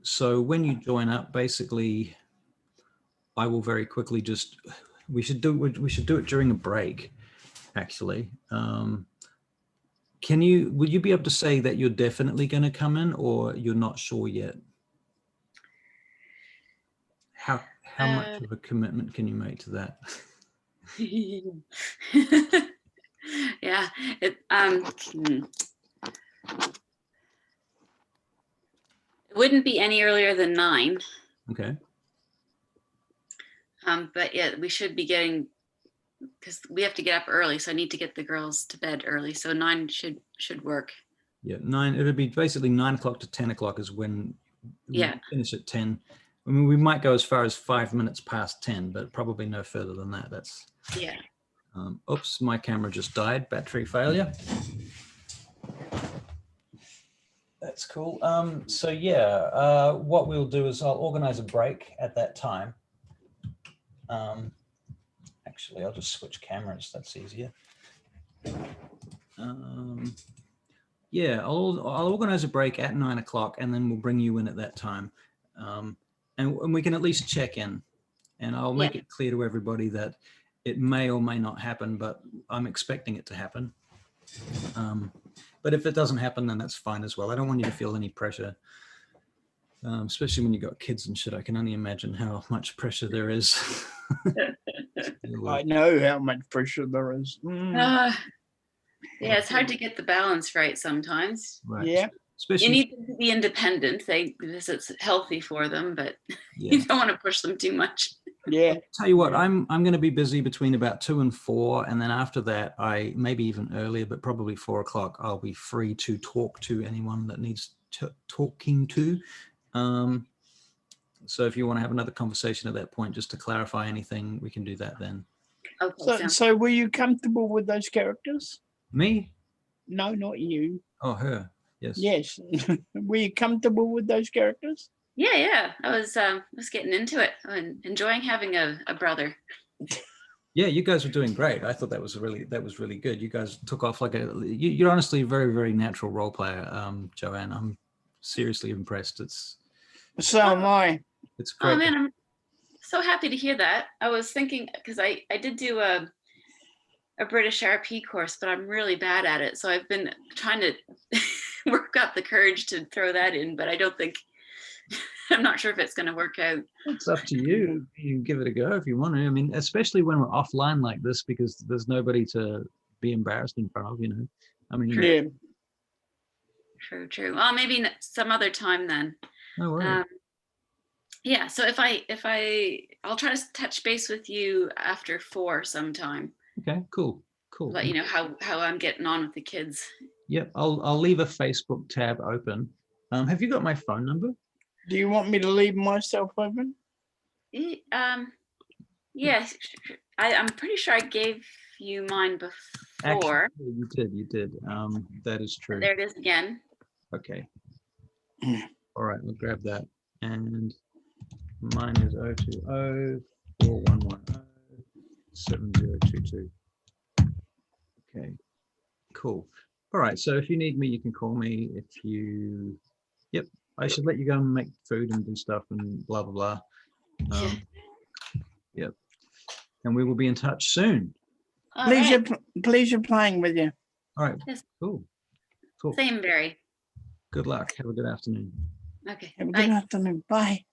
So when you join up, basically, I will very quickly just, we should do it during a break, actually. Would you be able to say that you're definitely going to come in, or you're not sure yet? How much of a commitment can you make to that? Yeah. It wouldn't be any earlier than 9. Okay. But yeah, we should be getting, because we have to get up early, so I need to get the girls to bed early. So 9 should work. Yeah, 9. It would be basically 9 o'clock to 10 o'clock is when we finish at 10. I mean, we might go as far as 5 minutes past 10, but probably no further than that. That's oops, my camera just died. Battery failure. That's cool. So yeah, what we'll do is I'll organize a break at that time. Actually, I'll just switch cameras. That's easier. Yeah, I'll organize a break at 9 o'clock, and then we'll bring you in at that time. And we can at least check in, and I'll make it clear to everybody that it may or may not happen, but I'm expecting it to happen. But if it doesn't happen, then that's fine as well. I don't want you to feel any pressure, especially when you've got kids and shit. I can only imagine how much pressure there is. I know how much pressure there is. Yeah, it's hard to get the balance right sometimes. Right. Yeah. Especially, you need them to be independent. This is healthy for them, but you don't want to push them too much. Yeah. Tell you what, I'm going to be busy between about 2 and 4, and then after that, maybe even earlier, but probably 4 o'clock, I'll be free to talk to anyone that needs talking to. So if you want to have another conversation at that point, just to clarify anything, we can do that then. Okay. So were you comfortable with those characters? Me? No, not you. Oh, her. Yes. Yes. Were you comfortable with those characters? Yeah. I was getting into it and enjoying having a brother. Yeah, you guys were doing great. I thought that was really good. You guys took off like you're honestly a very, very natural role player, Joanne. I'm seriously impressed. So am I. It's great. Oh man, I'm so happy to hear that. I was thinking, because I did do a British RP course, but I'm really bad at it. So I've been trying to work up the courage to throw that in, but I'm not sure if it's going to work out. It's up to you. You can give it a go if you want to. I mean, especially when we're offline like this, because there's nobody to be embarrassed in front of, I mean, True. Well, maybe some other time then. No worries. Yeah, so I'll try to touch base with you after 4 sometime. Okay, cool. Cool. Let you know how I'm getting on with the kids. Yep, I'll leave a Facebook tab open. Have you got my phone number? Do you want me to leave myself open? Yes, I'm pretty sure I gave you mine Actually, before. you did. That is true. There it is again. Okay. All right, we'll grab that. And mine is 020-4110-7022. Okay, cool. All right, so if you need me, you can call me. Yep, I should let you go and make food and do stuff and blah, blah, blah. Yep. And we will be in touch soon. All Pleasure, right. pleasure playing with you. All right, Yes. cool. Cool. Same, Barry. Good luck. Have a good afternoon. Okay. Have a Bye. good afternoon. Bye.